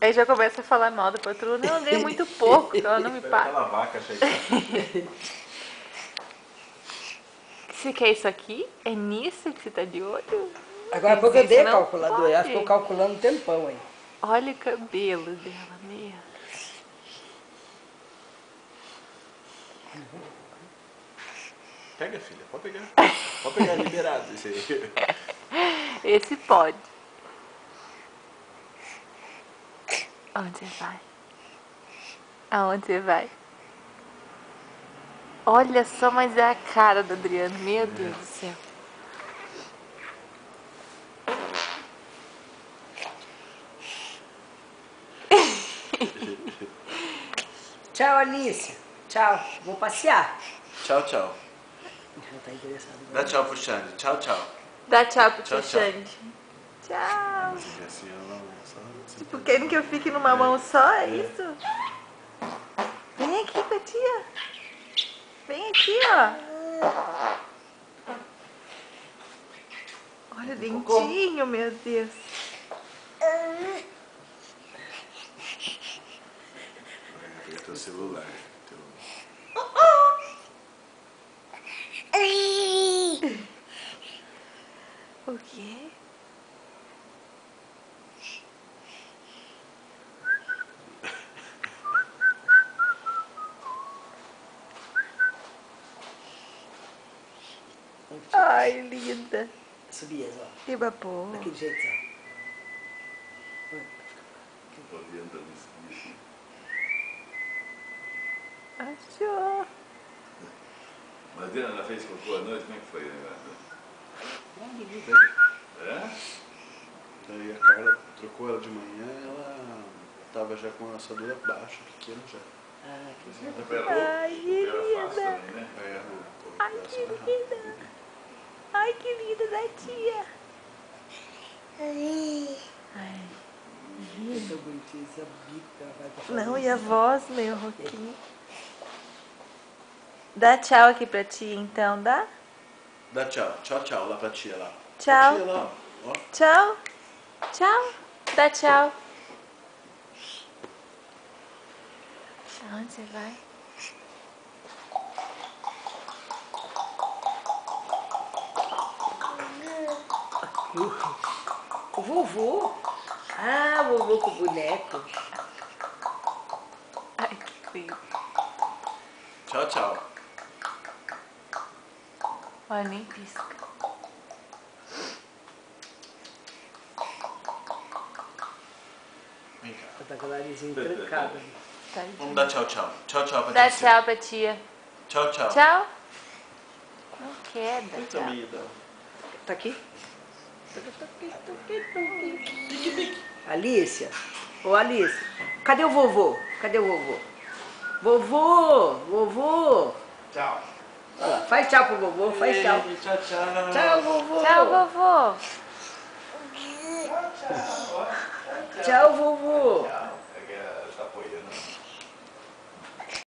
Aí já começa a falar mal da patroa. Não, eu ganho muito pouco, ela não me paga. Aquela vaca cheia. Você quer isso aqui? É nisso que você tá de olho? Agora há pouco eu Isso dei a não calculadora, ela pode. ficou calculando um tempão aí. Olha o cabelo dela, meu. Pega, filha, pode pegar. Pode pegar, liberado esse aí. Esse pode. Onde você vai? Aonde você vai? Olha só, mas é a cara do Adriano. Meu Deus do céu. Tchau, Alice. Tchau. Vou passear. Tchau, tchau. Ela tá interessada. Dá tchau pro Xande. Tchau, tchau. Dá tchau pro Tchau, tio tchau. Xande. Tchau. Assim, só... Tipo, querem que eu fique numa mão só? É isso? Vem aqui com a tia. Vem aqui, ó. Olha o dentinho, meu Deus. Pega teu celular. O quê? Ai, linda. Subia, ó. Que babou. Daquele jeito, ó. Tô orientando isso. Achou. Mas ela fez cocô à noite? Como é que foi, né? É? Daí a Carla trocou ela de manhã, ela tava já com a assadura baixa, pequena já. Ah, que Recuperou? Ai, que Recupera fácil linda. também, né? Aí Ai, que linda. Ai, que linda da tia. Ai. tão bonitinho esse bico que ela vai fazer. Não, e a voz meio rouquinha. Dá tchau aqui pra tia, então, dá? Dá tchau, tchau, tchau lá pra tia lá. Tchau. Pra tia lá, ó. Tchau. Tchau. Dá tchau. Aonde você vai? O vovô. Ah, o vovô com o boneco. Ai, que lindo. Tchau, tchau. Olha, nem pisca. Vem cá. Ela tá com o narizinho trancado. Tadinho. Vamos dar tchau, tchau. Tchau, tchau pra Dá tia. tchau pra tia. Tchau, tchau. Tchau. Não quer dar Eu tchau. também ia dar. Tá aqui? Alicia. Ô, Alice. Cadê o vovô? Cadê o vovô? Vovô! Vovô! Tchau. Olha lá, faz tchau pro vovô, faz tchau. Tchau, tchau. Tchau, vovô. Tchau, vovô. Tchau, vovô.